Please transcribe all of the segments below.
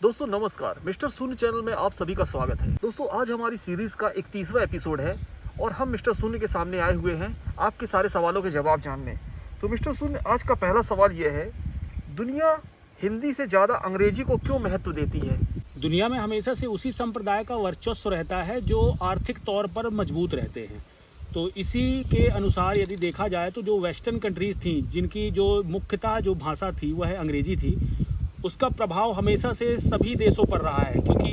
दोस्तों नमस्कार, मिस्टर शून्य चैनल में आप सभी का स्वागत है। दोस्तों आज हमारी सीरीज का 31वां एपिसोड है और हम मिस्टर शून्य के सामने आए हुए हैं आपके सारे सवालों के जवाब जानने। तो मिस्टर शून्य, आज का पहला सवाल यह है, दुनिया हिंदी से ज़्यादा अंग्रेजी को क्यों महत्व देती है? दुनिया में हमेशा से उसी संप्रदाय का वर्चस्व रहता है जो आर्थिक तौर पर मजबूत रहते हैं। तो इसी के अनुसार यदि देखा जाए तो जो वेस्टर्न कंट्रीज़ थी, जिनकी जो मुख्यतः जो भाषा थी वह अंग्रेजी थी, उसका प्रभाव हमेशा से सभी देशों पर रहा है। क्योंकि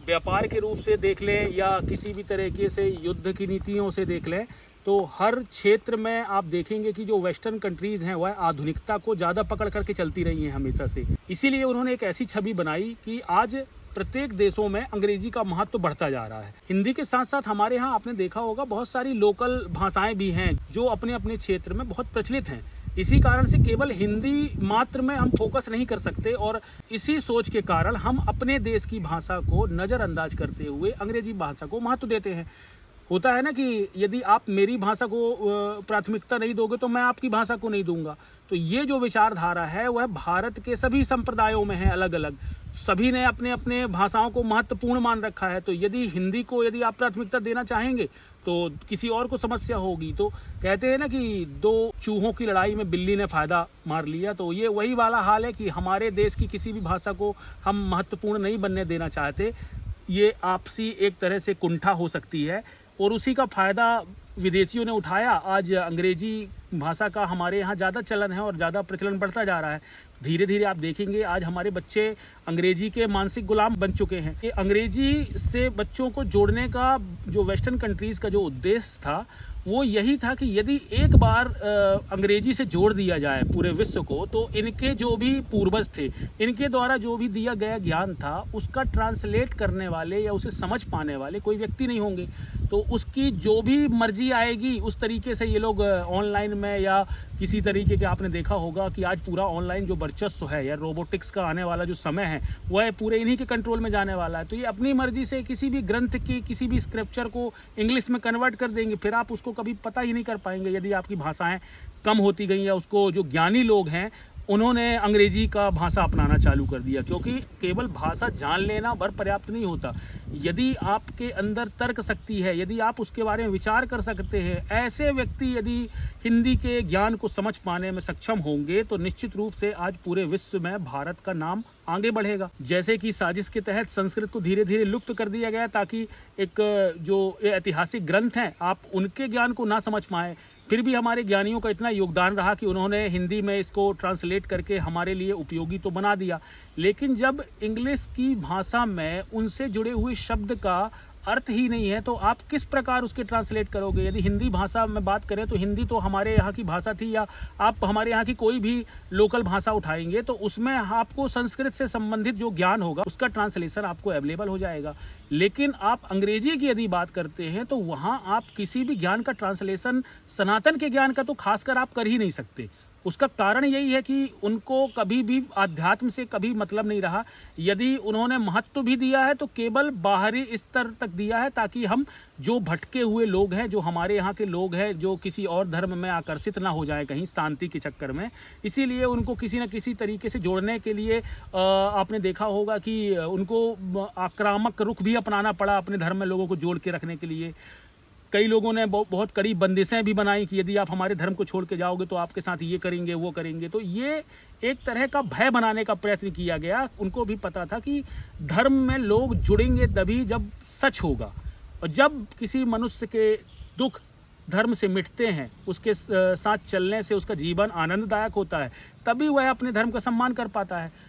व्यापार के रूप से देख लें या किसी भी तरीके से युद्ध की नीतियों से देख लें, तो हर क्षेत्र में आप देखेंगे कि जो वेस्टर्न कंट्रीज़ हैं वह आधुनिकता को ज़्यादा पकड़ करके चलती रही हैं हमेशा से। इसीलिए उन्होंने एक ऐसी छवि बनाई कि आज प्रत्येक देशों में अंग्रेजी का महत्व बढ़ता जा रहा है। हिंदी के साथ साथ हमारे यहाँ आपने देखा होगा बहुत सारी लोकल भाषाएं भी हैं जो अपने अपने क्षेत्र में बहुत प्रचलित हैं। इसी कारण से केवल हिंदी मात्र में हम फोकस नहीं कर सकते और इसी सोच के कारण हम अपने देश की भाषा को नज़रअंदाज करते हुए अंग्रेजी भाषा को महत्व देते हैं। होता है ना कि यदि आप मेरी भाषा को प्राथमिकता नहीं दोगे तो मैं आपकी भाषा को नहीं दूंगा। तो ये जो विचारधारा है वह भारत के सभी संप्रदायों में है, अलग अलग सभी ने अपने अपने भाषाओं को महत्वपूर्ण मान रखा है। तो यदि हिंदी को यदि आप प्राथमिकता देना चाहेंगे तो किसी और को समस्या होगी। तो कहते हैं ना कि दो चूहों की लड़ाई में बिल्ली ने फ़ायदा मार लिया। तो ये वही वाला हाल है कि हमारे देश की किसी भी भाषा को हम महत्वपूर्ण नहीं बनने देना चाहते। ये आपसी एक तरह से कुंठा हो सकती है और उसी का फ़ायदा विदेशियों ने उठाया। आज अंग्रेजी भाषा का हमारे यहाँ ज़्यादा चलन है और ज़्यादा प्रचलन बढ़ता जा रहा है। धीरे धीरे आप देखेंगे आज हमारे बच्चे अंग्रेजी के मानसिक गुलाम बन चुके हैं। ये अंग्रेजी से बच्चों को जोड़ने का जो वेस्टर्न कंट्रीज़ का जो उद्देश्य था वो यही था कि यदि एक बार अंग्रेजी से जोड़ दिया जाए पूरे विश्व को, तो इनके जो भी पूर्वज थे, इनके द्वारा जो भी दिया गया ज्ञान था उसका ट्रांसलेट करने वाले या उसे समझ पाने वाले कोई व्यक्ति नहीं होंगे। तो उसकी जो भी मर्जी आएगी उस तरीके से ये लोग ऑनलाइन में या किसी तरीके के, आपने देखा होगा कि आज पूरा ऑनलाइन जो वर्चस्व है या रोबोटिक्स का आने वाला जो समय है वह पूरे इन्हीं के कंट्रोल में जाने वाला है। तो ये अपनी मर्जी से किसी भी ग्रंथ की किसी भी स्क्रिप्चर को इंग्लिश में कन्वर्ट कर देंगे, फिर आप उसको कभी पता ही नहीं कर पाएंगे। यदि आपकी भाषाएं कम होती गई या उसको जो ज्ञानी लोग हैं उन्होंने अंग्रेजी का भाषा अपनाना चालू कर दिया, क्योंकि केवल भाषा जान लेना भर पर्याप्त नहीं होता। यदि आपके अंदर तर्क शक्ति है, यदि आप उसके बारे में विचार कर सकते हैं, ऐसे व्यक्ति यदि हिंदी के ज्ञान को समझ पाने में सक्षम होंगे तो निश्चित रूप से आज पूरे विश्व में भारत का नाम आगे बढ़ेगा। जैसे कि साजिश के तहत संस्कृत को धीरे धीरे लुप्त कर दिया गया ताकि एक जो ऐतिहासिक ग्रंथ हैं आप उनके ज्ञान को ना समझ पाएँ। फिर भी हमारे ज्ञानियों का इतना योगदान रहा कि उन्होंने हिंदी में इसको ट्रांसलेट करके हमारे लिए उपयोगी तो बना दिया। लेकिन जब इंग्लिश की भाषा में उनसे जुड़े हुए शब्द का अर्थ ही नहीं है तो आप किस प्रकार उसके ट्रांसलेट करोगे? यदि हिंदी भाषा में बात करें तो हिंदी तो हमारे यहाँ की भाषा थी, या आप हमारे यहाँ की कोई भी लोकल भाषा उठाएंगे तो उसमें आपको संस्कृत से संबंधित जो ज्ञान होगा उसका ट्रांसलेशन आपको अवेलेबल हो जाएगा। लेकिन आप अंग्रेजी की यदि बात करते हैं तो वहाँ आप किसी भी ज्ञान का ट्रांसलेशन, सनातन के ज्ञान का तो खासकर आप कर ही नहीं सकते। उसका कारण यही है कि उनको कभी भी आध्यात्म से कभी मतलब नहीं रहा। यदि उन्होंने महत्व भी दिया है तो केवल बाहरी स्तर तक दिया है ताकि हम जो भटके हुए लोग हैं, जो हमारे यहाँ के लोग हैं, जो किसी और धर्म में आकर्षित ना हो जाए कहीं शांति के चक्कर में, इसीलिए उनको किसी न किसी तरीके से जोड़ने के लिए आपने देखा होगा कि उनको आक्रामक रुख भी अपनाना पड़ा अपने धर्म में लोगों को जोड़ के रखने के लिए। कई लोगों ने बहुत कड़ी बंदिशें भी बनाई कि यदि आप हमारे धर्म को छोड़ के जाओगे तो आपके साथ ये करेंगे वो करेंगे। तो ये एक तरह का भय बनाने का प्रयत्न किया गया। उनको भी पता था कि धर्म में लोग जुड़ेंगे तभी जब सच होगा, और जब किसी मनुष्य के दुख धर्म से मिटते हैं, उसके साथ चलने से उसका जीवन आनंददायक होता है, तभी वह अपने धर्म का सम्मान कर पाता है।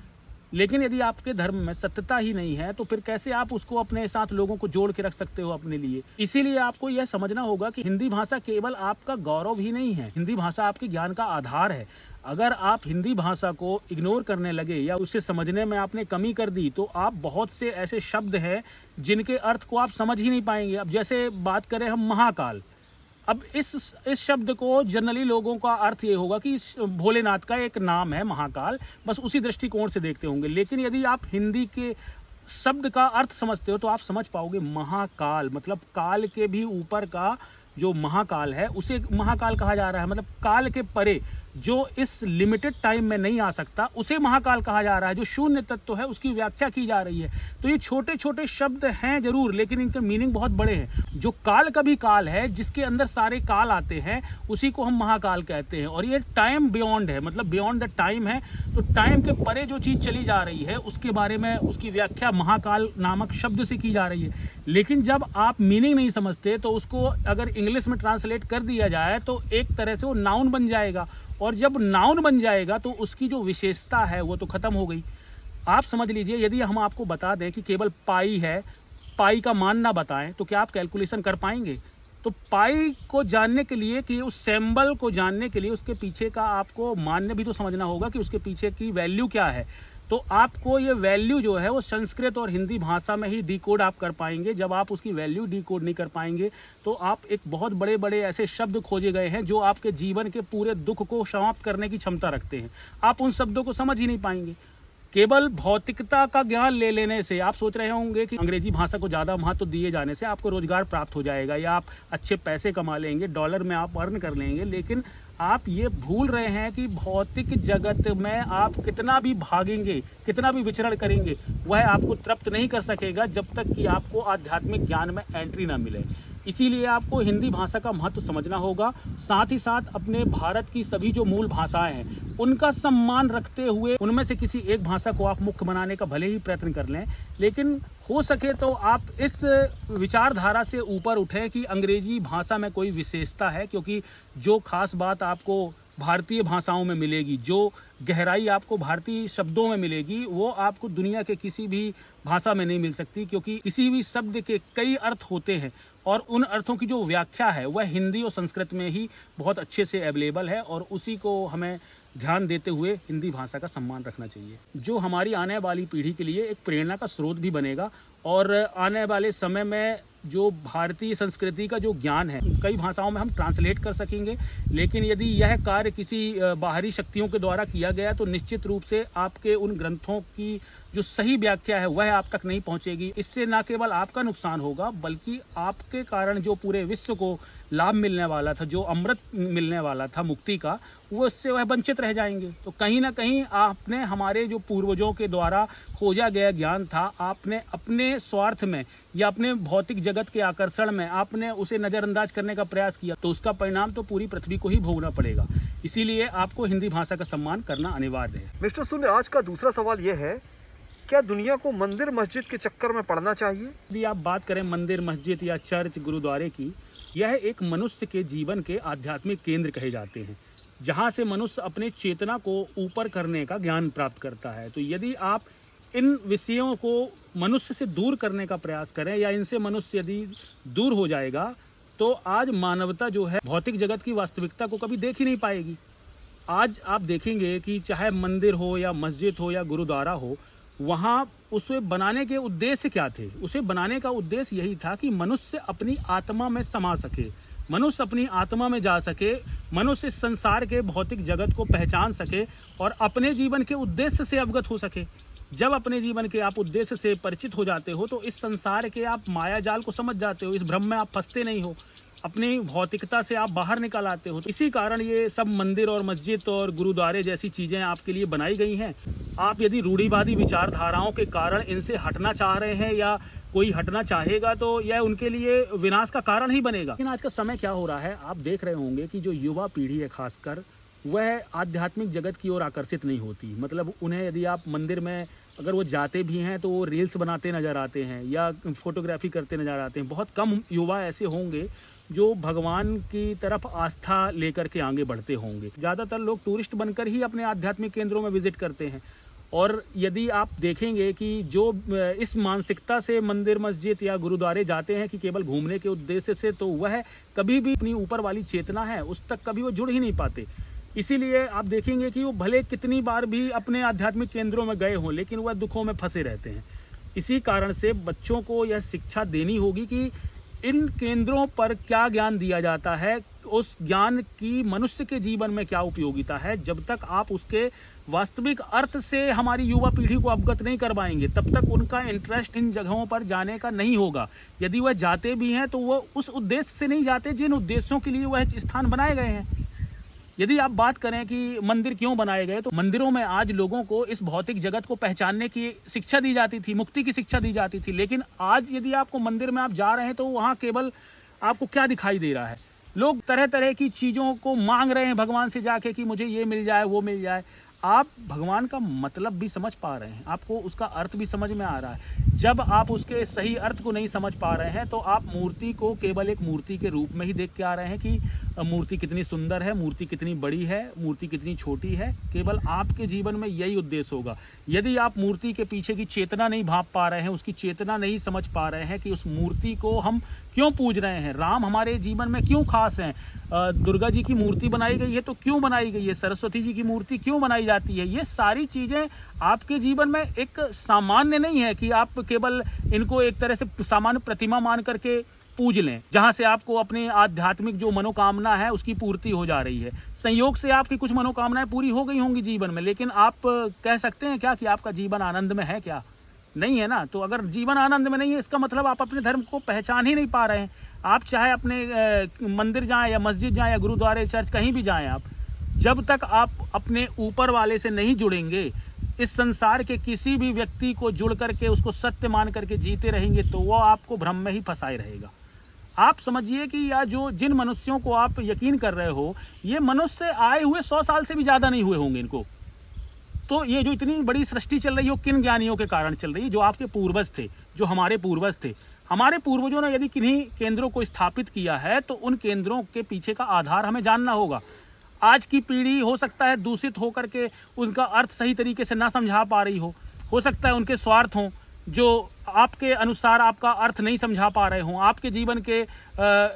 लेकिन यदि आपके धर्म में सत्यता ही नहीं है तो फिर कैसे आप उसको अपने साथ लोगों को जोड़ के रख सकते हो अपने लिए? इसीलिए आपको यह समझना होगा कि हिंदी भाषा केवल आपका गौरव ही नहीं है, हिंदी भाषा आपके ज्ञान का आधार है। अगर आप हिंदी भाषा को इग्नोर करने लगे या उसे समझने में आपने कमी कर दी तो आप बहुत से ऐसे शब्द हैं जिनके अर्थ को आप समझ ही नहीं पाएंगे। अब जैसे बात करें हम महाकाल, अब इस शब्द को जनरली लोगों का अर्थ ये होगा कि भोलेनाथ का एक नाम है महाकाल, बस उसी दृष्टिकोण से देखते होंगे। लेकिन यदि आप हिंदी के शब्द का अर्थ समझते हो तो आप समझ पाओगे महाकाल मतलब काल के भी ऊपर का जो महाकाल है उसे महाकाल कहा जा रहा है। मतलब काल के परे जो इस लिमिटेड टाइम में नहीं आ सकता उसे महाकाल कहा जा रहा है। जो शून्य तत्व है उसकी व्याख्या की जा रही है। तो ये छोटे छोटे शब्द हैं जरूर, लेकिन इनके मीनिंग बहुत बड़े हैं। जो काल का भी काल है, जिसके अंदर सारे काल आते हैं, उसी को हम महाकाल कहते हैं। और ये टाइम बियॉन्ड है, मतलब बियॉन्ड द टाइम है। तो टाइम के परे जो चीज़ चली जा रही है उसके बारे में उसकी व्याख्या महाकाल नामक शब्द से की जा रही है। लेकिन जब आप मीनिंग नहीं समझते तो उसको अगर इंग्लिश में ट्रांसलेट कर दिया जाए तो एक तरह से वो नाउन बन जाएगा, और जब नाउन बन जाएगा तो उसकी जो विशेषता है वो तो ख़त्म हो गई। आप समझ लीजिए, यदि हम आपको बता दें कि केवल पाई है, पाई का मान ना बताएं, तो क्या आप कैलकुलेशन कर पाएंगे? तो पाई को जानने के लिए, कि उस सिंबल को जानने के लिए उसके पीछे का आपको मान्य भी तो समझना होगा कि उसके पीछे की वैल्यू क्या है। तो आपको ये वैल्यू जो है वो संस्कृत और हिंदी भाषा में ही डिकोड आप कर पाएंगे। जब आप उसकी वैल्यू डिकोड नहीं कर पाएंगे तो आप एक बहुत बड़े बड़े ऐसे शब्द खोजे गए हैं जो आपके जीवन के पूरे दुख को समाप्त करने की क्षमता रखते हैं। आप उन शब्दों को समझ ही नहीं पाएंगे। केवल भौतिकता का ज्ञान ले लेने से आप सोच रहे होंगे कि अंग्रेजी भाषा को ज़्यादा महत्व दिए जाने से आपको रोजगार प्राप्त हो जाएगा या आप अच्छे पैसे कमा लेंगे, डॉलर में आप अर्न कर लेंगे। लेकिन आप ये भूल रहे हैं कि भौतिक जगत में आप कितना भी भागेंगे, कितना भी विचरण करेंगे, वह आपको तृप्त नहीं कर सकेगा जब तक कि आपको आध्यात्मिक ज्ञान में एंट्री ना मिले। इसीलिए आपको हिंदी भाषा का महत्व समझना होगा। साथ ही साथ अपने भारत की सभी जो मूल भाषाएं हैं उनका सम्मान रखते हुए उनमें से किसी एक भाषा को आप मुख्य बनाने का भले ही प्रयत्न कर लें, लेकिन हो सके तो आप इस विचारधारा से ऊपर उठें कि अंग्रेजी भाषा में कोई विशेषता है, क्योंकि जो खास बात आपको भारतीय भाषाओं में मिलेगी, जो गहराई आपको भारतीय शब्दों में मिलेगी, वो आपको दुनिया के किसी भी भाषा में नहीं मिल सकती। क्योंकि किसी भी शब्द के कई अर्थ होते हैं और उन अर्थों की जो व्याख्या है वह हिंदी और संस्कृत में ही बहुत अच्छे से अवेलेबल है, और उसी को हमें ध्यान देते हुए हिंदी भाषा का सम्मान रखना चाहिए, जो हमारी आने वाली पीढ़ी के लिए एक प्रेरणा का स्रोत भी बनेगा। और आने वाले समय में जो भारतीय संस्कृति का जो ज्ञान है कई भाषाओं में हम ट्रांसलेट कर सकेंगे, लेकिन यदि यह कार्य किसी बाहरी शक्तियों के द्वारा किया गया तो निश्चित रूप से आपके उन ग्रंथों की जो सही व्याख्या है वह आप तक नहीं पहुंचेगी। इससे न केवल आपका नुकसान होगा बल्कि आपके कारण जो पूरे विश्व को लाभ मिलने वाला था, जो अमृत मिलने वाला था मुक्ति का, वो इससे वह वंचित रह जाएंगे। तो कहीं ना कहीं आपने हमारे जो पूर्वजों के द्वारा खोजा गया ज्ञान था, आपने अपने स्वार्थ में या अपने भौतिक जगत के आकर्षण में आपने उसे नज़रअंदाज करने का प्रयास किया, तो उसका परिणाम तो पूरी पृथ्वी को ही भोगना पड़ेगा। इसीलिए आपको हिंदी भाषा का सम्मान करना अनिवार्य है। मिस्टर शून्य, आज का दूसरा सवाल यह है, क्या दुनिया को मंदिर मस्जिद के चक्कर में पड़ना चाहिए? यदि आप बात करें मंदिर, मस्जिद या चर्च, गुरुद्वारे की, यह एक मनुष्य के जीवन के आध्यात्मिक केंद्र कहे जाते हैं, जहाँ से मनुष्य अपने चेतना को ऊपर करने का ज्ञान प्राप्त करता है। तो यदि आप इन विषयों को मनुष्य से दूर करने का प्रयास करें या इनसे मनुष्य यदि दूर हो जाएगा तो आज मानवता जो है भौतिक जगत की वास्तविकता को कभी देख ही नहीं पाएगी। आज आप देखेंगे कि चाहे मंदिर हो या मस्जिद हो या गुरुद्वारा हो, वहाँ उसे बनाने के उद्देश्य क्या थे? उसे बनाने का उद्देश्य यही था कि मनुष्य अपनी आत्मा में समा सके, मनुष्य अपनी आत्मा में जा सके, मनुष्य इस संसार के भौतिक जगत को पहचान सके और अपने जीवन के उद्देश्य से अवगत हो सके। जब अपने जीवन के आप उद्देश्य से परिचित हो जाते हो तो इस संसार के आप माया जाल को समझ जाते हो, इस भ्रम में आप फंसते नहीं हो, अपनी भौतिकता से आप बाहर निकल आते हो। इसी कारण ये सब मंदिर और मस्जिद और गुरुद्वारे जैसी चीज़ें आपके लिए बनाई गई हैं। आप यदि रूढ़िवादी विचारधाराओं के कारण इनसे हटना चाह रहे हैं या कोई हटना चाहेगा तो यह उनके लिए विनाश का कारण ही बनेगा। लेकिन आज का समय क्या हो रहा है, आप देख रहे होंगे कि जो युवा पीढ़ी है खासकर, वह आध्यात्मिक जगत की ओर आकर्षित नहीं होती। मतलब उन्हें यदि आप मंदिर में अगर वो जाते भी हैं तो वो रील्स बनाते नज़र आते हैं या फोटोग्राफी करते नज़र आते हैं। बहुत कम युवा ऐसे होंगे जो भगवान की तरफ आस्था लेकर के आगे बढ़ते होंगे। ज़्यादातर लोग टूरिस्ट बनकर ही अपने आध्यात्मिक केंद्रों में विजिट करते हैं। और यदि आप देखेंगे कि जो इस मानसिकता से मंदिर, मस्जिद या गुरुद्वारे जाते हैं कि केवल घूमने के उद्देश्य से, तो वह कभी भी अपनी ऊपर वाली चेतना है उस तक कभी वो जुड़ ही नहीं पाते। इसीलिए आप देखेंगे कि वो भले कितनी बार भी अपने आध्यात्मिक केंद्रों में गए हों लेकिन वह दुखों में फंसे रहते हैं। इसी कारण से बच्चों को यह शिक्षा देनी होगी कि इन केंद्रों पर क्या ज्ञान दिया जाता है, उस ज्ञान की मनुष्य के जीवन में क्या उपयोगिता है। जब तक आप उसके वास्तविक अर्थ से हमारी युवा पीढ़ी को अवगत नहीं करवाएंगे तब तक उनका इंटरेस्ट इन जगहों पर जाने का नहीं होगा। यदि वह जाते भी हैं तो वह उस उद्देश्य से नहीं जाते जिन उद्देश्यों के लिए वह स्थान बनाए गए हैं। यदि आप बात करें कि मंदिर क्यों बनाए गए, तो मंदिरों में आज लोगों को इस भौतिक जगत को पहचानने की शिक्षा दी जाती थी, मुक्ति की शिक्षा दी जाती थी। लेकिन आज यदि आपको मंदिर में आप जा रहे हैं तो वहाँ केवल आपको क्या दिखाई दे रहा है? लोग तरह तरह की चीज़ों को मांग रहे हैं भगवान से जाके कि मुझे ये मिल जाए, वो मिल जाए। आप भगवान का मतलब भी समझ पा रहे हैं, आपको उसका अर्थ भी समझ में आ रहा है। जब आप उसके सही अर्थ को नहीं समझ पा रहे हैं तो आप मूर्ति को केवल एक मूर्ति के रूप में ही देख के आ रहे हैं कि मूर्ति कितनी सुंदर है, मूर्ति कितनी बड़ी है, मूर्ति कितनी छोटी है। केवल आपके जीवन में यही उद्देश्य होगा। यदि आप मूर्ति के पीछे की चेतना नहीं भांप पा रहे हैं, उसकी चेतना नहीं समझ पा रहे हैं कि उस मूर्ति को हम क्यों पूज रहे हैं, राम हमारे जीवन में क्यों खास हैं, दुर्गा जी की मूर्ति बनाई गई है तो क्यों बनाई गई है, सरस्वती जी की मूर्ति क्यों बनाई जाती है, ये सारी चीज़ें आपके जीवन में एक सामान्य नहीं है कि आप केवल इनको एक तरह से सामान्य प्रतिमा मान करके पूज लें, जहां से आपको अपनी आध्यात्मिक जो मनोकामना है उसकी पूर्ति हो जा रही है। संयोग से आपकी कुछ मनोकामनाएं पूरी हो गई होंगी जीवन में, लेकिन आप कह सकते हैं क्या कि आपका जीवन आनंद में है? क्या नहीं है ना। तो अगर जीवन आनंद में नहीं है, इसका मतलब आप अपने धर्म को पहचान ही नहीं पा रहे हैं। आप चाहे अपने मंदिर जाएं या मस्जिद जाएं या गुरुद्वारे चर्च कहीं भी जाएं, आप जब तक आप अपने ऊपर वाले से नहीं जुड़ेंगे, इस संसार के किसी भी व्यक्ति को जुड़ करके उसको सत्य मान करके जीते रहेंगे तो वो आपको भ्रम में ही फंसाए रहेगा। आप समझिए कि या जो जिन मनुष्यों को आप यकीन कर रहे हो, ये मनुष्य आए हुए 100 साल से भी ज़्यादा नहीं हुए होंगे इनको। तो ये जो इतनी बड़ी सृष्टि चल रही हो, किन ज्ञानियों के कारण चल रही है? जो आपके पूर्वज थे, जो हमारे पूर्वज थे। हमारे पूर्वजों ने यदि किन्हीं केंद्रों को स्थापित किया है तो उन केंद्रों के पीछे का आधार हमें जानना होगा। आज की पीढ़ी हो सकता है दूषित होकर के उनका अर्थ सही तरीके से ना समझा पा रही हो सकता है उनके स्वार्थ हों जो आपके अनुसार आपका अर्थ नहीं समझा पा रहे हों, आपके जीवन के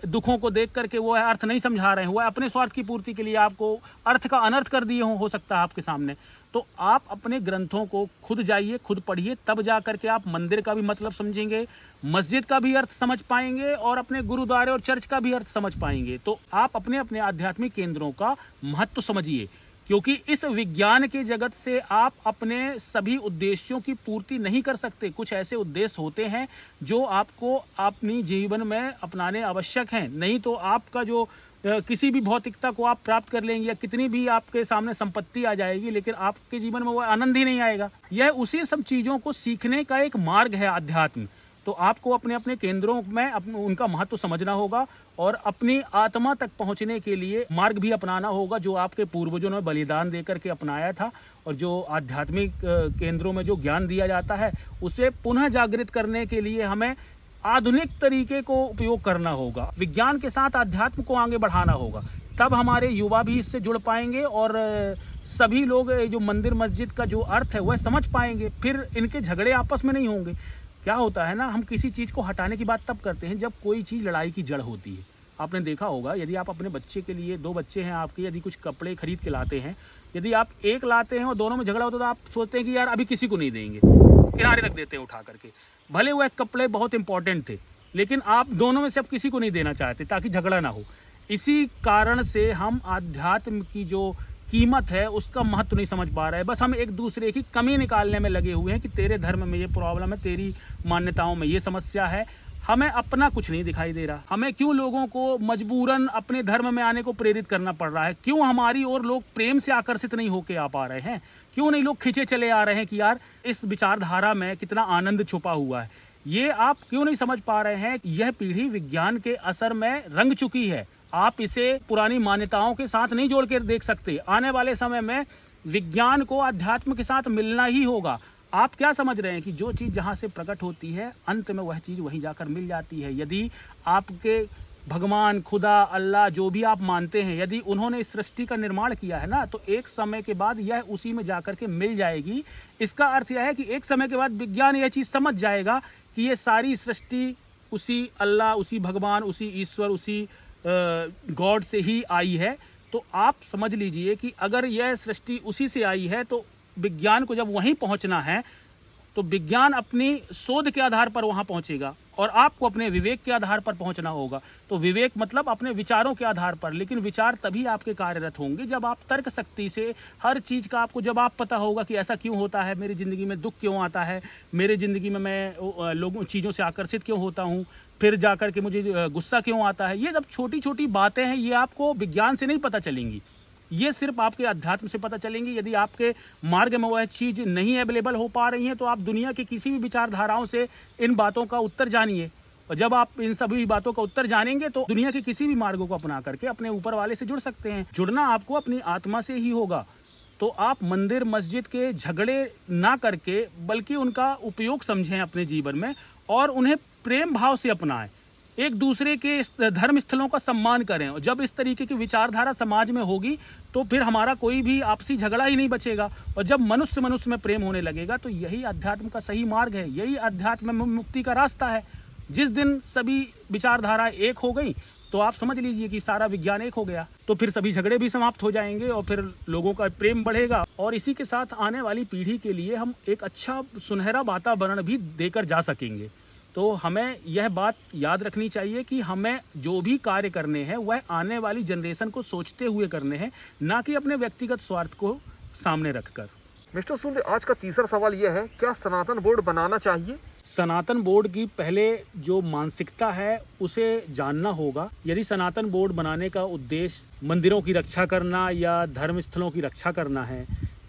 दुखों को देख करके वो अर्थ नहीं समझा रहे हों, वह अपने स्वार्थ की पूर्ति के लिए आपको अर्थ का अनर्थ कर दिए हों, हो सकता है आपके सामने। तो आप अपने ग्रंथों को खुद जाइए, खुद पढ़िए, तब जा करके आप मंदिर का भी मतलब समझेंगे, मस्जिद का भी अर्थ समझ पाएंगे और अपने गुरुद्वारे और चर्च का भी अर्थ समझ पाएंगे। तो आप अपने अपने आध्यात्मिक केंद्रों का महत्व समझिए, क्योंकि इस विज्ञान के जगत से आप अपने सभी उद्देश्यों की पूर्ति नहीं कर सकते। कुछ ऐसे उद्देश्य होते हैं जो आपको अपनी जीवन में अपनाने आवश्यक हैं, नहीं तो आपका जो किसी भी भौतिकता को आप प्राप्त कर लेंगे या कितनी भी आपके सामने संपत्ति आ जाएगी, लेकिन आपके जीवन में वो आनंद ही नहीं आएगा। यह उसी सब चीज़ों को सीखने का एक मार्ग है अध्यात्म। तो आपको अपने अपने केंद्रों में उनका महत्व समझना होगा और अपनी आत्मा तक पहुंचने के लिए मार्ग भी अपनाना होगा जो आपके पूर्वजों ने बलिदान देकर के अपनाया था। और जो आध्यात्मिक केंद्रों में जो ज्ञान दिया जाता है उसे पुनः जागृत करने के लिए हमें आधुनिक तरीके को उपयोग करना होगा। विज्ञान के साथ अध्यात्म को आगे बढ़ाना होगा, तब हमारे युवा भी इससे जुड़ पाएंगे और सभी लोग जो मंदिर मस्जिद का जो अर्थ है वह समझ पाएंगे। फिर इनके झगड़े आपस में नहीं होंगे। क्या होता है ना, हम किसी चीज़ को हटाने की बात तब करते हैं जब कोई चीज़ लड़ाई की जड़ होती है। आपने देखा होगा, यदि आप अपने बच्चे के लिए, 2 बच्चे हैं आपके, यदि कुछ कपड़े खरीद के लाते हैं, यदि आप एक लाते हैं और दोनों में झगड़ा होता है तो आप सोचते हैं कि यार अभी किसी को नहीं देंगे, किनारे रख देते हैं उठा करके। भले वह कपड़े बहुत इंपॉर्टेंट थे, लेकिन आप दोनों में से अब किसी को नहीं देना चाहते ताकि झगड़ा ना हो। इसी कारण से हम आध्यात्म की जो कीमत है उसका महत्व नहीं समझ पा रहे हैं। बस हम एक दूसरे की कमी निकालने में लगे हुए हैं कि तेरे धर्म में ये प्रॉब्लम है, तेरी मान्यताओं में ये समस्या है। हमें अपना कुछ नहीं दिखाई दे रहा। हमें क्यों लोगों को मजबूरन अपने धर्म में आने को प्रेरित करना पड़ रहा है? क्यों हमारी ओर लोग प्रेम से आकर्षित नहीं होके आ पा रहे हैं? क्यों नहीं लोग खिंचे चले आ रहे हैं कि यार इस विचारधारा में कितना आनंद छुपा हुआ है? ये आप क्यों नहीं समझ पा रहे हैं? यह पीढ़ी विज्ञान के असर में रंग चुकी है। आप इसे पुरानी मान्यताओं के साथ नहीं जोड़ कर देख सकते। आने वाले समय में विज्ञान को अध्यात्म के साथ मिलना ही होगा। आप क्या समझ रहे हैं कि जो चीज़ जहाँ से प्रकट होती है अंत में वह चीज़ वहीं जाकर मिल जाती है। यदि आपके भगवान, खुदा, अल्लाह जो भी आप मानते हैं, यदि उन्होंने इस सृष्टि का निर्माण किया है ना, तो एक समय के बाद यह उसी में जाकर के मिल जाएगी। इसका अर्थ यह है कि एक समय के बाद विज्ञान यह चीज़ समझ जाएगा कि ये सारी सृष्टि उसी अल्लाह, उसी भगवान, उसी ईश्वर, उसी गॉड से ही आई है। तो आप समझ लीजिए कि अगर यह सृष्टि उसी से आई है तो विज्ञान को जब वहीं पहुंचना है तो विज्ञान अपनी शोध के आधार पर वहां पहुंचेगा और आपको अपने विवेक के आधार पर पहुंचना होगा। तो विवेक मतलब अपने विचारों के आधार पर, लेकिन विचार तभी आपके कार्यरत होंगे जब आप तर्क शक्ति से हर चीज़ का आपको जवाब पता होगा कि ऐसा क्यों होता है, मेरी ज़िंदगी में दुख क्यों आता है, मेरी ज़िंदगी में मैं लोगों चीज़ों से आकर्षित क्यों होता हूँ, फिर जाकर के मुझे गुस्सा क्यों आता है। ये सब छोटी छोटी बातें हैं, ये आपको विज्ञान से नहीं पता चलेंगी। ये सिर्फ आपके अध्यात्म से पता चलेंगी। यदि आपके मार्ग में वह चीज़ नहीं अवेलेबल हो पा रही है तो आप दुनिया की किसी भी विचारधाराओं से इन बातों का उत्तर जानिए, और जब आप इन सभी बातों का उत्तर जानेंगे तो दुनिया के किसी भी मार्गों को अपना करके अपने ऊपर वाले से जुड़ सकते हैं। जुड़ना आपको अपनी आत्मा से ही होगा। तो आप मंदिर मस्जिद के झगड़े ना करके बल्कि उनका उपयोग समझें अपने जीवन में और उन्हें प्रेम भाव से अपनाएं। एक दूसरे के धर्म स्थलों का सम्मान करें, और जब इस तरीके की विचारधारा समाज में होगी तो फिर हमारा कोई भी आपसी झगड़ा ही नहीं बचेगा। और जब मनुष्य मनुष्य में प्रेम होने लगेगा तो यही अध्यात्म का सही मार्ग है, यही अध्यात्म में मुक्ति का रास्ता है। जिस दिन सभी विचारधारा एक हो गई तो आप समझ लीजिए कि सारा विज्ञान एक हो गया। तो फिर सभी झगड़े भी समाप्त हो जाएंगे और फिर लोगों का प्रेम बढ़ेगा, और इसी के साथ आने वाली पीढ़ी के लिए हम एक अच्छा सुनहरा वातावरण भी देकर जा सकेंगे। तो हमें यह बात याद रखनी चाहिए कि हमें जो भी कार्य करने हैं वह आने वाली जनरेशन को सोचते हुए करने हैं, ना कि अपने व्यक्तिगत स्वार्थ को सामने रखकर। मिस्टर सूर्य, आज का तीसरा सवाल यह है, क्या सनातन बोर्ड बनाना चाहिए? सनातन बोर्ड की पहले जो मानसिकता है उसे जानना होगा। यदि सनातन बोर्ड बनाने का उद्देश्य मंदिरों की रक्षा करना या धर्म स्थलों की रक्षा करना है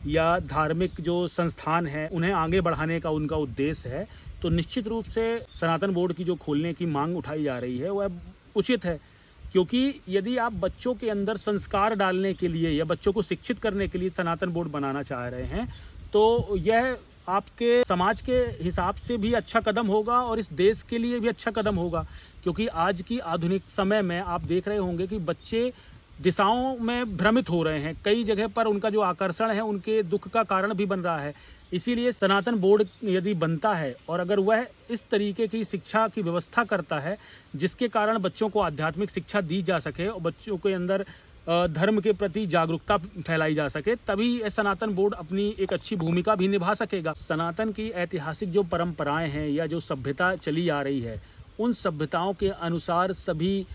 या धार्मिक जो संस्थान है उन्हें आगे बढ़ाने का उनका उद्देश्य है, तो निश्चित रूप से सनातन बोर्ड की जो खोलने की मांग उठाई जा रही है वह उचित है। क्योंकि यदि आप बच्चों के अंदर संस्कार डालने के लिए या बच्चों को शिक्षित करने के लिए सनातन बोर्ड बनाना चाह रहे हैं तो यह आपके समाज के हिसाब से भी अच्छा कदम होगा और इस देश के लिए भी अच्छा कदम होगा। क्योंकि आज की आधुनिक समय में आप देख रहे होंगे कि बच्चे दिशाओं में भ्रमित हो रहे हैं, कई जगह पर उनका जो आकर्षण है उनके दुख का कारण भी बन रहा है। इसीलिए सनातन बोर्ड यदि बनता है और अगर वह इस तरीके की शिक्षा की व्यवस्था करता है जिसके कारण बच्चों को आध्यात्मिक शिक्षा दी जा सके और बच्चों के अंदर धर्म के प्रति जागरूकता फैलाई जा सके, तभी यह सनातन बोर्ड अपनी एक अच्छी भूमिका भी निभा सकेगा। सनातन की ऐतिहासिक जो परंपराएं हैं या जो सभ्यता चली आ रही है उन सभ्यताओं के अनुसार सभी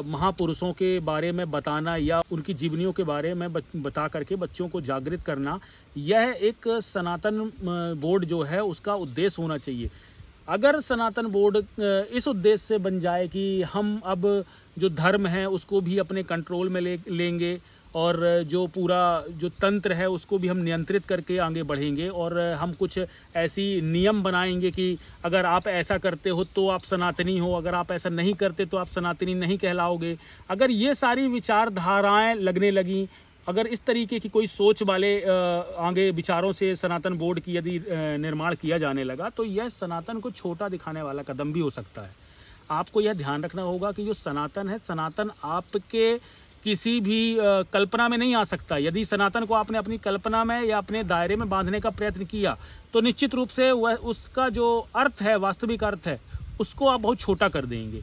महापुरुषों के बारे में बताना या उनकी जीवनियों के बारे में बता करके बच्चों को जागृत करना, यह एक सनातन बोर्ड जो है उसका उद्देश्य होना चाहिए। अगर सनातन बोर्ड इस उद्देश्य से बन जाए कि हम अब जो धर्म है उसको भी अपने कंट्रोल में लेंगे और जो पूरा जो तंत्र है उसको भी हम नियंत्रित करके आगे बढ़ेंगे और हम कुछ ऐसी नियम बनाएंगे कि अगर आप ऐसा करते हो तो आप सनातनी हो, अगर आप ऐसा नहीं करते तो आप सनातनी नहीं कहलाओगे। अगर ये सारी विचारधाराएं लगने लगी, अगर इस तरीके की कोई सोच वाले आगे विचारों से सनातन बोर्ड की यदि निर्माण किया जाने लगा तो यह सनातन को छोटा दिखाने वाला कदम भी हो सकता है। आपको यह ध्यान रखना होगा कि जो सनातन है, सनातन आपके किसी भी कल्पना में नहीं आ सकता। यदि सनातन को आपने अपनी कल्पना में या अपने दायरे में बांधने का प्रयत्न किया तो निश्चित रूप से वह उसका जो अर्थ है, वास्तविक अर्थ है, उसको आप बहुत छोटा कर देंगे।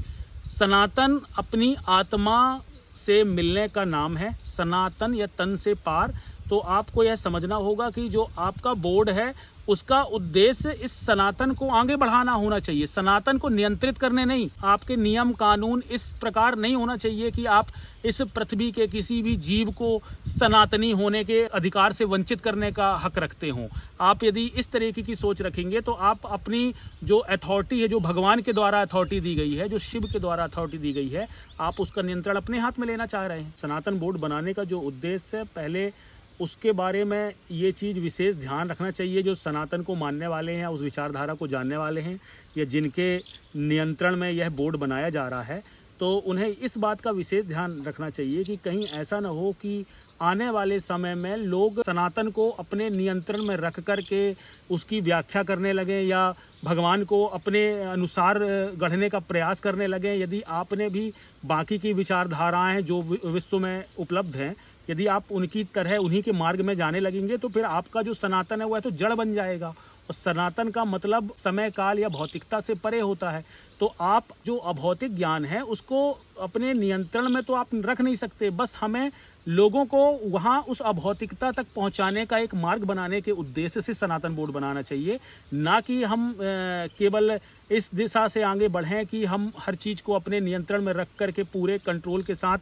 सनातन अपनी आत्मा से मिलने का नाम है, सनातन या तन से पार। तो आपको यह समझना होगा कि जो आपका बोर्ड है उसका उद्देश्य इस सनातन को आगे बढ़ाना होना चाहिए, सनातन को नियंत्रित करने नहीं। आपके नियम कानून इस प्रकार नहीं होना चाहिए कि आप इस पृथ्वी के किसी भी जीव को सनातनी होने के अधिकार से वंचित करने का हक रखते हों। आप यदि इस तरीके की सोच रखेंगे तो आप अपनी जो अथॉरिटी है, जो भगवान के द्वारा अथॉरिटी दी गई है, जो शिव के द्वारा अथॉरिटी दी गई है, आप उसका नियंत्रण अपने हाथ में लेना चाह रहे हैं। सनातन बोर्ड बनाने का जो उद्देश्य है, पहले उसके बारे में ये चीज़ विशेष ध्यान रखना चाहिए। जो सनातन को मानने वाले हैं, उस विचारधारा को जानने वाले हैं या जिनके नियंत्रण में यह बोर्ड बनाया जा रहा है, तो उन्हें इस बात का विशेष ध्यान रखना चाहिए कि कहीं ऐसा न हो कि आने वाले समय में लोग सनातन को अपने नियंत्रण में रख कर के उसकी व्याख्या करने लगें या भगवान को अपने अनुसार गढ़ने का प्रयास करने लगें। यदि आपने भी बाकी की विचारधाराएं जो विश्व में उपलब्ध हैं, यदि आप उनकी तरह उन्हीं के मार्ग में जाने लगेंगे तो फिर आपका जो सनातन है वह तो जड़ बन जाएगा। और सनातन का मतलब समय काल या भौतिकता से परे होता है। तो आप जो अभौतिक ज्ञान है उसको अपने नियंत्रण में तो आप रख नहीं सकते। बस हमें लोगों को वहाँ उस अभौतिकता तक पहुँचाने का एक मार्ग बनाने के उद्देश्य से सनातन बोर्ड बनाना चाहिए, ना कि हम केवल इस दिशा से आगे बढ़ें कि हम हर चीज़ को अपने नियंत्रण में रख कर के पूरे कंट्रोल के साथ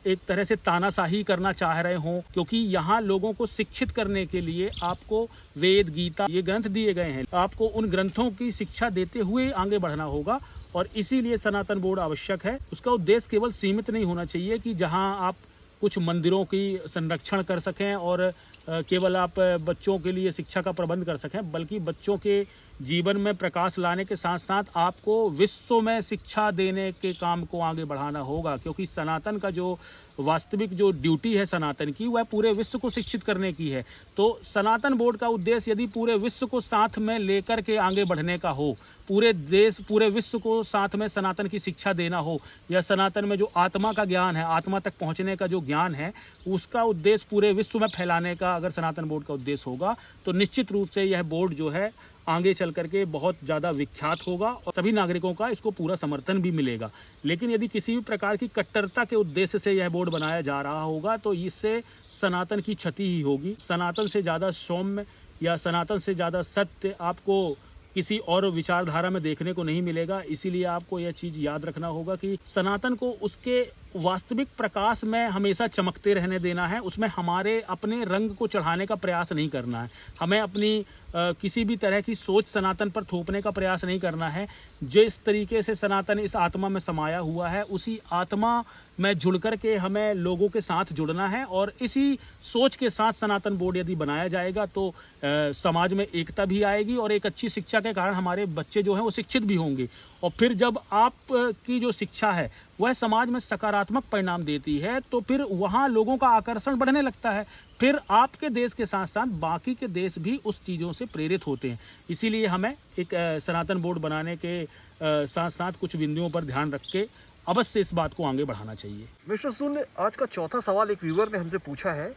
एक तरह से तानाशाही करना चाह रहे हों। क्योंकि यहाँ लोगों को शिक्षित करने के लिए आपको वेद, गीता, ये ग्रंथ दिए गए हैं। आपको उन ग्रंथों की शिक्षा देते हुए आगे बढ़ना होगा और इसीलिए सनातन बोर्ड आवश्यक है। उसका उद्देश्य केवल सीमित नहीं होना चाहिए कि जहाँ आप कुछ मंदिरों की संरक्षण कर सकें और केवल आप बच्चों के लिए शिक्षा का प्रबंध कर सकें, बल्कि बच्चों के जीवन में प्रकाश लाने के साथ साथ आपको विश्व में शिक्षा देने के काम को आगे बढ़ाना होगा। क्योंकि सनातन का जो वास्तविक जो ड्यूटी है सनातन की, वह पूरे विश्व को शिक्षित करने की है। तो सनातन बोर्ड का उद्देश्य यदि पूरे विश्व को साथ में लेकर के आगे बढ़ने का हो, पूरे देश पूरे विश्व को साथ में सनातन की शिक्षा देना हो, या सनातन में जो आत्मा का ज्ञान है, आत्मा तक पहुंचने का जो ज्ञान है, उसका उद्देश्य पूरे विश्व में फैलाने का अगर सनातन बोर्ड का उद्देश्य होगा, तो निश्चित रूप से यह बोर्ड जो है आगे चल करके बहुत ज़्यादा विख्यात होगा और सभी नागरिकों का इसको पूरा समर्थन भी मिलेगा। लेकिन यदि किसी भी प्रकार की कट्टरता के उद्देश्य से यह बोर्ड बनाया जा रहा होगा, तो इससे सनातन की क्षति ही होगी। सनातन से ज़्यादा सौम्य या सनातन से ज़्यादा सत्य आपको किसी और विचारधारा में देखने को नहीं मिलेगा। इसीलिए आपको यह चीज़ याद रखना होगा कि सनातन को उसके वास्तविक प्रकाश में हमेशा चमकते रहने देना है। उसमें हमारे अपने रंग को चढ़ाने का प्रयास नहीं करना है। हमें अपनी किसी भी तरह की सोच सनातन पर थोपने का प्रयास नहीं करना है। जिस तरीके से सनातन इस आत्मा में समाया हुआ है, उसी आत्मा में जुड़ कर के हमें लोगों के साथ जुड़ना है। और इसी सोच के साथ सनातन बोर्ड यदि बनाया जाएगा तो समाज में एकता भी आएगी और एक अच्छी शिक्षा के कारण हमारे बच्चे जो हैं वो शिक्षित भी होंगे। और फिर जब आपकी जो शिक्षा है वह समाज में सकारात्मक परिणाम देती है, तो फिर वहाँ लोगों का आकर्षण बढ़ने लगता है। फिर आपके देश के साथ साथ बाकी के देश भी उस चीज़ों से प्रेरित होते हैं। इसीलिए हमें एक सनातन बोर्ड बनाने के साथ साथ कुछ बिंदुओं पर ध्यान रख के अवश्य इस बात को आगे बढ़ाना चाहिए। मिस्टर सुन, आज का चौथा सवाल एक व्यूअर ने हमसे पूछा है,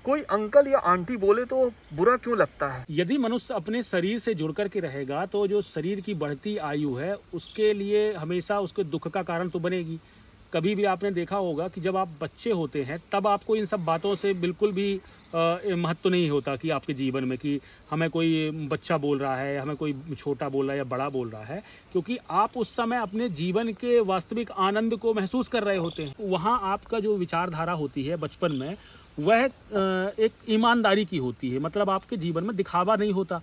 कोई अंकल या आंटी बोले तो बुरा क्यों लगता है? यदि मनुष्य अपने शरीर से जुड़ कर के रहेगा, तो जो शरीर की बढ़ती आयु है उसके लिए हमेशा उसके दुख का कारण तो बनेगी। कभी भी आपने देखा होगा कि जब आप बच्चे होते हैं तब आपको इन सब बातों से बिल्कुल भी महत्व नहीं होता कि आपके जीवन में कि हमें कोई बच्चा बोल रहा है, हमें कोई छोटा बोल रहा है या बड़ा बोल रहा है, क्योंकि आप उस समय अपने जीवन के वास्तविक आनंद को महसूस कर रहे होते हैं। वहाँ आपका जो विचारधारा होती है बचपन में, वह एक ईमानदारी की होती है। मतलब आपके जीवन में दिखावा नहीं होता,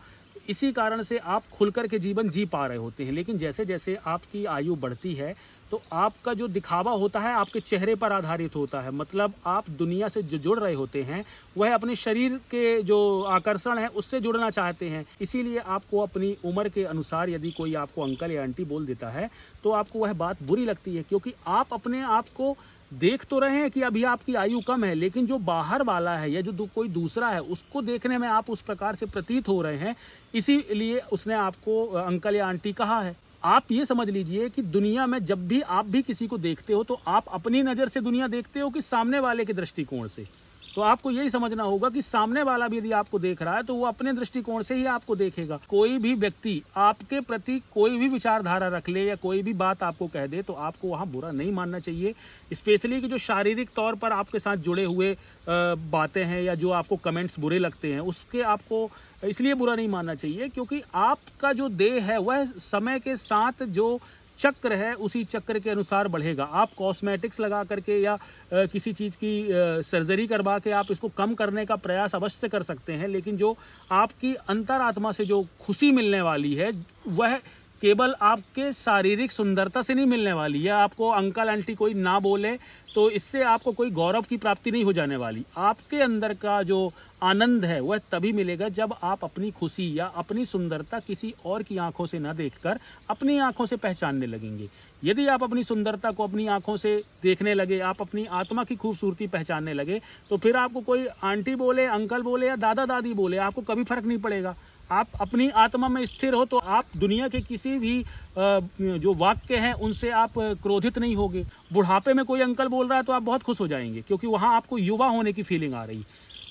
इसी कारण से आप खुलकर के जीवन जी पा रहे होते हैं। लेकिन जैसे जैसे आपकी आयु बढ़ती है तो आपका जो दिखावा होता है आपके चेहरे पर आधारित होता है। मतलब आप दुनिया से जो जुड़ रहे होते हैं वह अपने शरीर के जो आकर्षण है उससे जुड़ना चाहते हैं। इसीलिए आपको अपनी उम्र के अनुसार यदि कोई आपको अंकल या आंटी बोल देता है तो आपको वह बात बुरी लगती है, क्योंकि आप अपने आप को देख तो रहे हैं कि अभी आपकी आयु कम है, लेकिन जो बाहर वाला है या जो कोई दूसरा है उसको देखने में आप उस प्रकार से प्रतीत हो रहे हैं। इसीलिए उसने आपको अंकल या आंटी कहा है। आप ये समझ लीजिए कि दुनिया में जब भी आप भी किसी को देखते हो तो आप अपनी नज़र से दुनिया देखते हो कि सामने वाले के दृष्टिकोण से। तो आपको यही समझना होगा कि सामने वाला भी यदि आपको देख रहा है तो वो अपने दृष्टिकोण से ही आपको देखेगा। कोई भी व्यक्ति आपके प्रति कोई भी विचारधारा रख ले या कोई भी बात आपको कह दे तो आपको वहाँ बुरा नहीं मानना चाहिए। स्पेशली कि जो शारीरिक तौर पर आपके साथ जुड़े हुए बातें हैं या जो आपको कमेंट्स बुरे लगते हैं उसके आपको इसलिए बुरा नहीं मानना चाहिए, क्योंकि आपका जो देह है वह समय के साथ जो चक्र है उसी चक्र के अनुसार बढ़ेगा। आप कॉस्मेटिक्स लगा करके या किसी चीज़ की सर्जरी करवा के आप इसको कम करने का प्रयास अवश्य कर सकते हैं, लेकिन जो आपकी अंतरात्मा से जो खुशी मिलने वाली है वह केवल आपके शारीरिक सुंदरता से नहीं मिलने वाली है। आपको अंकल आंटी कोई ना बोले तो इससे आपको कोई गौरव की प्राप्ति नहीं हो जाने वाली। आपके अंदर का जो आनंद है वह तभी मिलेगा जब आप अपनी खुशी या अपनी सुंदरता किसी और की आंखों से न देखकर अपनी आंखों से पहचानने लगेंगे। यदि आप अपनी सुंदरता को अपनी आंखों से देखने लगे, आप अपनी आत्मा की खूबसूरती पहचानने लगे, तो फिर आपको कोई आंटी बोले, अंकल बोले या दादा दादी बोले, आपको कभी फर्क नहीं पड़ेगा। आप अपनी आत्मा में स्थिर हो तो आप दुनिया के किसी भी जो वाक्य हैं उनसे आप क्रोधित नहीं होगे। बुढ़ापे में कोई अंकल बोल रहा है तो आप बहुत खुश हो जाएंगे, क्योंकि वहाँ आपको युवा होने की फीलिंग आ रही।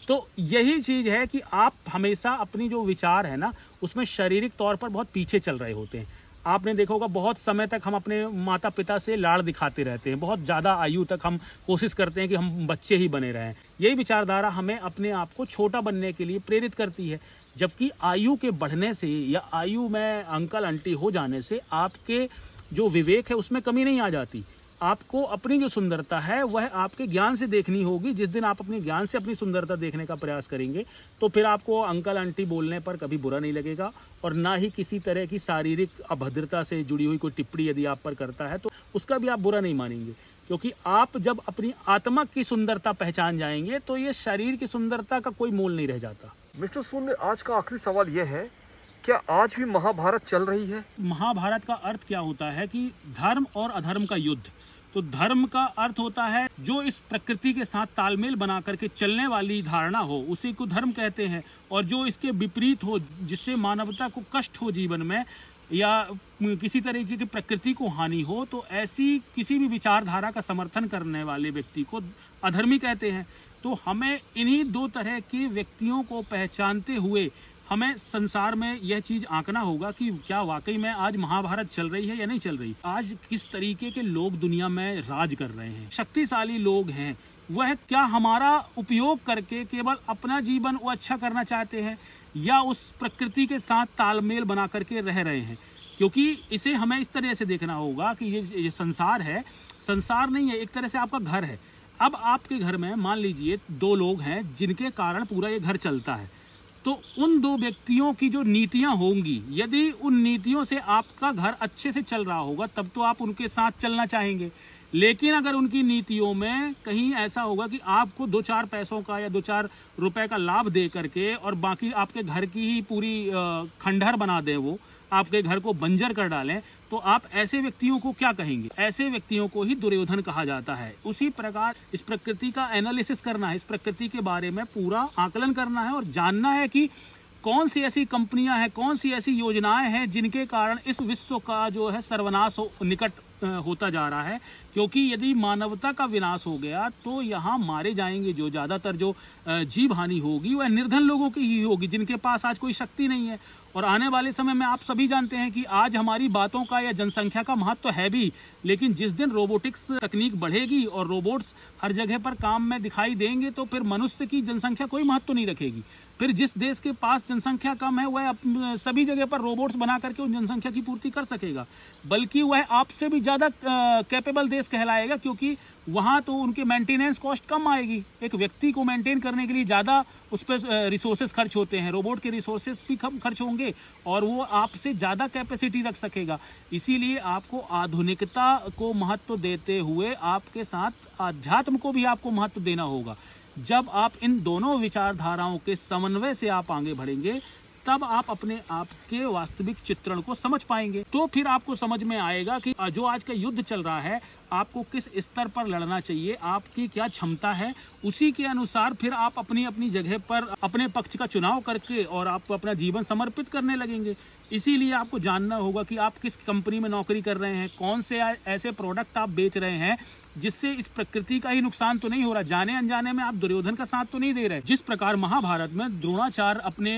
तो यही चीज़ है कि आप हमेशा अपनी जो विचार है ना उसमें शारीरिक तौर पर बहुत पीछे चल रहे होते हैं। आपने देखा होगा बहुत समय तक हम अपने माता पिता से लाड़ दिखाते रहते हैं, बहुत ज़्यादा आयु तक हम कोशिश करते हैं कि हम बच्चे ही बने रहें। यही विचारधारा हमें अपने आप को छोटा बनने के लिए प्रेरित करती है, जबकि आयु के बढ़ने से या आयु में अंकल आंटी हो जाने से आपके जो विवेक है उसमें कमी नहीं आ जाती। आपको अपनी जो सुंदरता है वह आपके ज्ञान से देखनी होगी। जिस दिन आप अपने ज्ञान से अपनी सुंदरता देखने का प्रयास करेंगे तो फिर आपको अंकल आंटी बोलने पर कभी बुरा नहीं लगेगा, और ना ही किसी तरह की शारीरिक अभद्रता से जुड़ी हुई कोई टिप्पणी यदि आप पर करता है तो उसका भी आप बुरा नहीं मानेंगे। क्योंकि आप जब अपनी आत्मा की सुंदरता पहचान जाएंगे तो ये शरीर की सुंदरता का कोई मोल नहीं रह जाता। मिस्टर शून्य, आज का आखिरी सवाल यह है, क्या आज भी महाभारत चल रही है? महाभारत का अर्थ क्या होता है कि धर्म और अधर्म का युद्ध। तो धर्म का अर्थ होता है जो इस प्रकृति के साथ तालमेल बना करके चलने वाली धारणा हो, उसी को धर्म कहते हैं। और जो इसके विपरीत हो, जिससे मानवता को कष्ट हो जीवन में या किसी तरीके की प्रकृति को हानि हो, तो ऐसी किसी भी विचारधारा का समर्थन करने वाले व्यक्ति को अधर्मी कहते हैं। तो हमें इन्हीं दो तरह के व्यक्तियों को पहचानते हुए हमें संसार में यह चीज आंकना होगा कि क्या वाकई में आज महाभारत चल रही है या नहीं चल रही। आज किस तरीके के लोग दुनिया में राज कर रहे हैं, शक्तिशाली लोग हैं, वह क्या हमारा उपयोग करके केवल अपना जीवन वो अच्छा करना चाहते हैं या उस प्रकृति के साथ तालमेल बना करके रह रहे हैं। क्योंकि इसे हमें इस तरह से देखना होगा कि ये संसार है, संसार नहीं है, एक तरह से आपका घर है। अब आपके घर में मान लीजिए 2 लोग हैं जिनके कारण पूरा ये घर चलता है। तो उन 2 व्यक्तियों की जो नीतियां होंगी, यदि उन नीतियों से आपका घर अच्छे से चल रहा होगा तब तो आप उनके साथ चलना चाहेंगे। लेकिन अगर उनकी नीतियों में कहीं ऐसा होगा कि आपको 2-4 पैसों का या 2-4 रुपए का लाभ दे करके और बाकी आपके घर की ही पूरी खंडहर बना दे, वो आपके घर को बंजर कर डालें, तो आप ऐसे व्यक्तियों को क्या कहेंगे? ऐसे व्यक्तियों को ही दुर्योधन कहा जाता है। उसी प्रकार इस प्रकृति का एनालिसिस करना है, इस प्रकृति के बारे में पूरा आकलन करना है और जानना है कि कौन सी ऐसी कंपनियां हैं, कौन सी ऐसी योजनाएं हैं जिनके कारण इस विश्व का जो है सर्वनाश निकट होता जा रहा है। क्योंकि यदि मानवता का विनाश हो गया तो यहाँ मारे जाएंगे जो ज़्यादातर जो जीव हानि होगी वह निर्धन लोगों की ही होगी, जिनके पास आज कोई शक्ति नहीं है। और आने वाले समय में आप सभी जानते हैं कि आज हमारी बातों का या जनसंख्या का महत्व है भी, लेकिन जिस दिन रोबोटिक्स तकनीक बढ़ेगी और रोबोट्स हर जगह पर काम में दिखाई देंगे तो फिर मनुष्य की जनसंख्या कोई महत्व नहीं रखेगी। फिर जिस देश के पास जनसंख्या कम है वह सभी जगह पर रोबोट्स बना करके उन जनसंख्या की पूर्ति कर सकेगा, बल्कि वह आपसे भी ज़्यादा कैपेबल देश कहलाएगा, क्योंकि वहाँ तो उनके मेंटेनेंस कॉस्ट कम आएगी। एक व्यक्ति को मेंटेन करने के लिए ज़्यादा उस पर रिसोर्सेज खर्च होते हैं, रोबोट के रिसोर्सेज भी कम खर्च होंगे और वो आपसे ज़्यादा कैपेसिटी रख सकेगा। इसीलिए आपको आधुनिकता को महत्व देते हुए आपके साथ आध्यात्म को भी आपको महत्व देना होगा। जब आप इन दोनों विचारधाराओं के समन्वय से आप आगे बढ़ेंगे तब आप अपने आप के वास्तविक चित्रण को समझ पाएंगे। तो फिर आपको समझ में आएगा कि जो आज का युद्ध चल रहा है आपको किस स्तर पर लड़ना चाहिए, आपकी क्या क्षमता है, उसी के अनुसार फिर आप अपनी अपनी जगह पर अपने पक्ष का चुनाव करके और आप अपना जीवन समर्पित करने लगेंगे। इसीलिए आपको जानना होगा कि आप किस कंपनी में नौकरी कर रहे हैं, कौन से ऐसे प्रोडक्ट आप बेच रहे हैं जिससे इस प्रकृति का ही नुकसान तो नहीं हो रहा। जाने अनजाने में आप दुर्योधन का साथ तो नहीं दे रहे। जिस प्रकार महाभारत में द्रोणाचार्य अपने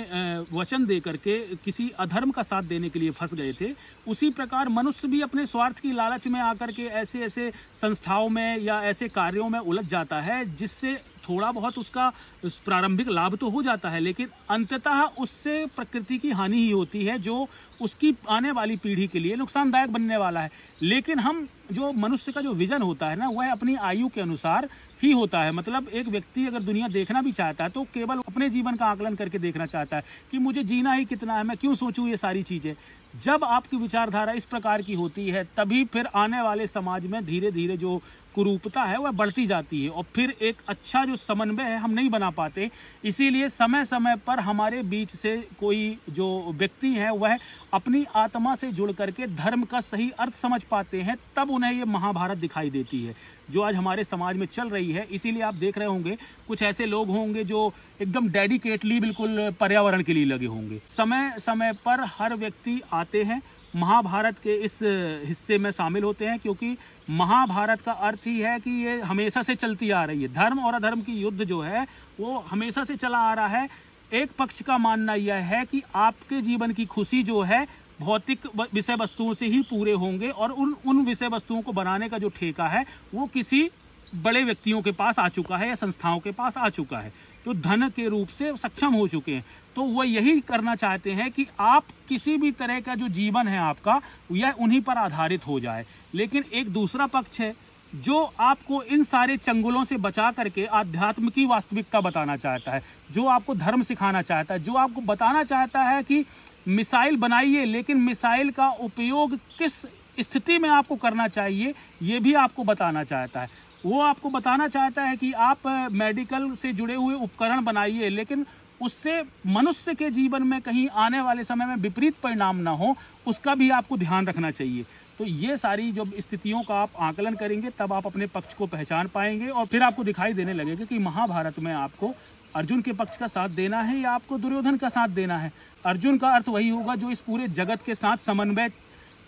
वचन दे करके किसी अधर्म का साथ देने के लिए फंस गए थे, उसी प्रकार मनुष्य भी अपने स्वार्थ की लालच में आकर के ऐसे ऐसे संस्थाओं में या ऐसे कार्यों में उलझ जाता है जिससे थोड़ा बहुत उसका प्रारंभिक लाभ तो हो जाता है, लेकिन अंततः उससे प्रकृति की हानि ही होती है जो उसकी आने वाली पीढ़ी के लिए नुकसानदायक बनने वाला है। लेकिन हम जो मनुष्य का जो विजन होता है ना, वह अपनी आयु के अनुसार ही होता है। मतलब एक व्यक्ति अगर दुनिया देखना भी चाहता है तो केवल अपने जीवन का आकलन करके देखना चाहता है कि मुझे जीना ही कितना है, मैं क्यों सोचूं ये सारी चीज़ें। जब आपकी विचारधारा इस प्रकार की होती है तभी फिर आने वाले समाज में धीरे धीरे जो कुरूपता है वह बढ़ती जाती है और फिर एक अच्छा जो समन्वय है हम नहीं बना पाते। इसीलिए समय समय पर हमारे बीच से कोई जो व्यक्ति है वह अपनी आत्मा से जुड़ करके धर्म का सही अर्थ समझ पाते हैं, तब उन्हें ये महाभारत दिखाई देती है जो आज हमारे समाज में चल रही है। इसीलिए आप देख रहे होंगे कुछ ऐसे लोग होंगे जो एकदम डेडिकेटली बिल्कुल पर्यावरण के लिए लगे होंगे। समय समय पर हर व्यक्ति आते हैं महाभारत के इस हिस्से में शामिल होते हैं, क्योंकि महाभारत का अर्थ ही है कि ये हमेशा से चलती आ रही है। धर्म और अधर्म की युद्ध जो है वो हमेशा से चला आ रहा है। एक पक्ष का मानना यह है कि आपके जीवन की खुशी जो है भौतिक विषय वस्तुओं से ही पूरे होंगे और उन विषय वस्तुओं को बनाने का जो ठेका है वो किसी बड़े व्यक्तियों के पास आ चुका है या संस्थाओं के पास आ चुका है, तो धन के रूप से सक्षम हो चुके हैं। तो वह यही करना चाहते हैं कि आप किसी भी तरह का जो जीवन है आपका यह उन्हीं पर आधारित हो जाए। लेकिन एक दूसरा पक्ष है जो आपको इन सारे चंगुलों से बचा करके आध्यात्म की वास्तविकता बताना चाहता है, जो आपको धर्म सिखाना चाहता है, जो आपको बताना चाहता है कि मिसाइल बनाइए लेकिन मिसाइल का उपयोग किस स्थिति में आपको करना चाहिए ये भी आपको बताना चाहता है। वो आपको बताना चाहता है कि आप मेडिकल से जुड़े हुए उपकरण बनाइए, लेकिन उससे मनुष्य के जीवन में कहीं आने वाले समय में विपरीत परिणाम ना हो, उसका भी आपको ध्यान रखना चाहिए। तो ये सारी जब स्थितियों का आप आकलन करेंगे तब आप अपने पक्ष को पहचान पाएंगे और फिर आपको दिखाई देने लगेगा कि महाभारत में आपको अर्जुन के पक्ष का साथ देना है या आपको दुर्योधन का साथ देना है। अर्जुन का अर्थ वही होगा जो इस पूरे जगत के साथ समन्वय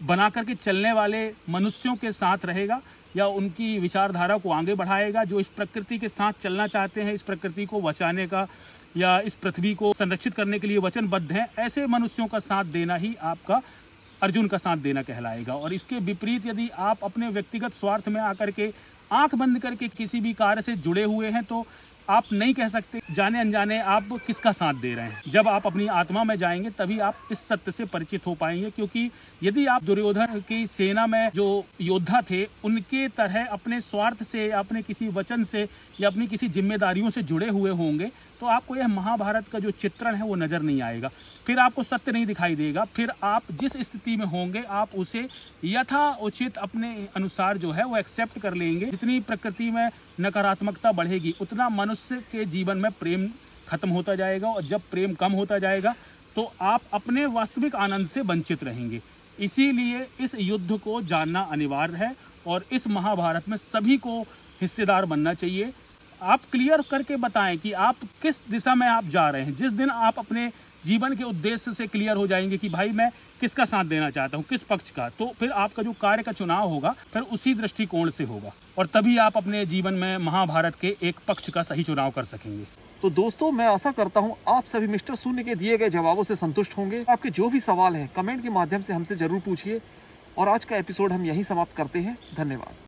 बना करके चलने वाले मनुष्यों के साथ रहेगा या उनकी विचारधारा को आगे बढ़ाएगा, जो इस प्रकृति के साथ चलना चाहते हैं, इस प्रकृति को बचाने का या इस पृथ्वी को संरक्षित करने के लिए वचनबद्ध हैं। ऐसे मनुष्यों का साथ देना ही आपका अर्जुन का साथ देना कहलाएगा। और इसके विपरीत यदि आप अपने व्यक्तिगत स्वार्थ में आकर के आंख बंद करके किसी भी कार्य से जुड़े हुए हैं तो आप नहीं कह सकते जाने अनजाने आप किसका साथ दे रहे हैं। जब आप अपनी आत्मा में जाएंगे तभी आप इस सत्य से परिचित हो पाएंगे, क्योंकि यदि आप दुर्योधन की सेना में जो योद्धा थे उनके तरह अपने स्वार्थ से, अपने किसी वचन से या अपनी किसी जिम्मेदारियों से जुड़े हुए होंगे तो आपको यह महाभारत का जो चित्रण है वो नज़र नहीं आएगा, फिर आपको सत्य नहीं दिखाई देगा। फिर आप जिस स्थिति में होंगे आप उसे यथा उचित अपने अनुसार जो है वो एक्सेप्ट कर लेंगे। जितनी प्रकृति में नकारात्मकता बढ़ेगी उतना मनुष्य के जीवन में प्रेम खत्म होता जाएगा, और जब प्रेम कम होता जाएगा तो आप अपने वास्तविक आनंद से वंचित रहेंगे। इसीलिए इस युद्ध को जानना अनिवार्य है और इस महाभारत में सभी को हिस्सेदार बनना चाहिए। आप क्लियर करके बताएं कि आप किस दिशा में आप जा रहे हैं। जिस दिन आप अपने जीवन के उद्देश्य से क्लियर हो जाएंगे कि भाई मैं किसका साथ देना चाहता हूँ, किस पक्ष का, तो फिर आपका जो कार्य का चुनाव होगा फिर उसी दृष्टिकोण से होगा और तभी आप अपने जीवन में महाभारत के एक पक्ष का सही चुनाव कर सकेंगे। तो दोस्तों, मैं आशा करता हूँ आप सभी मिस्टर शून्य के दिए गए जवाबों से संतुष्ट होंगे। आपके जो भी सवाल हैं कमेंट के माध्यम से हमसे जरूर पूछिए और आज का एपिसोड हम यहीं समाप्त करते हैं। धन्यवाद।